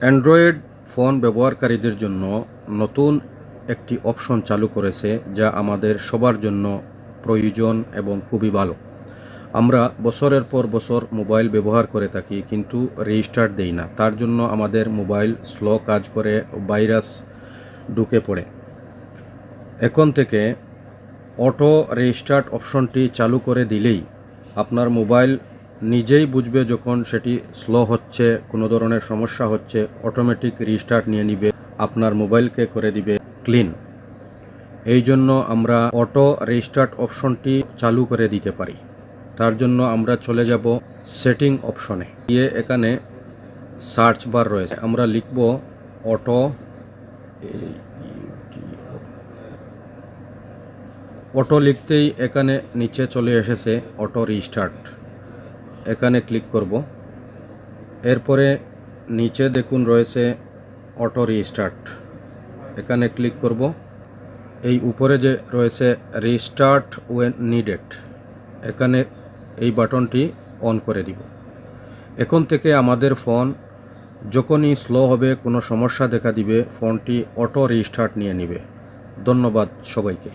Android phone ব্যবহারকারীদের জন্য নতুন একটি অপশন চালু করেছে, যা আমাদের সবার জন্য প্রয়োজন এবং খুবই ভালো। আমরা বছরের পর বছর মোবাইল ব্যবহার করে থাকি, কিন্তু রিস্টার্ট দেই না। তার জন্য আমাদের মোবাইল স্লো কাজ করে, ভাইরাস ঢুকে পড়ে। এখন থেকে অটো রিস্টার্ট অপশনটি চালু করে দিলেই আপনার মোবাইল নিজেই বুঝবে যখন সেটি স্লো হচ্ছে, কোনো ধরনের সমস্যা হচ্ছে, অটোমেটিক রিস্টার্ট নিয়ে নিবে, আপনার মোবাইলকে করে দিবে ক্লিন। এই জন্য আমরা অটো রিস্টার্ট অপশনটি চালু করে দিতে পারি। তার জন্য আমরা চলে যাব সেটিং অপশনে গিয়ে, এখানে সার্চ বার রয়েছে, আমরা লিখব অটো লিখতেই এখানে নিচে চলে এসেছে অটো রিস্টার্ট। এখানে ক্লিক করব। এরপরে নিচে দেখুন রয়েছে অটো রিস্টার্ট, এখানে ক্লিক করব। এই উপরে যে রয়েছে রিস্টার্ট ওয়েন নিডেড, এখানে এই বাটনটি অন করে দিব। এখন থেকে আমাদের ফোন যখনই স্লো হবে, কোনো সমস্যা দেখা দিবে, ফোনটি অটো রিস্টার্ট নিয়ে নেবে। ধন্যবাদ সবাইকে।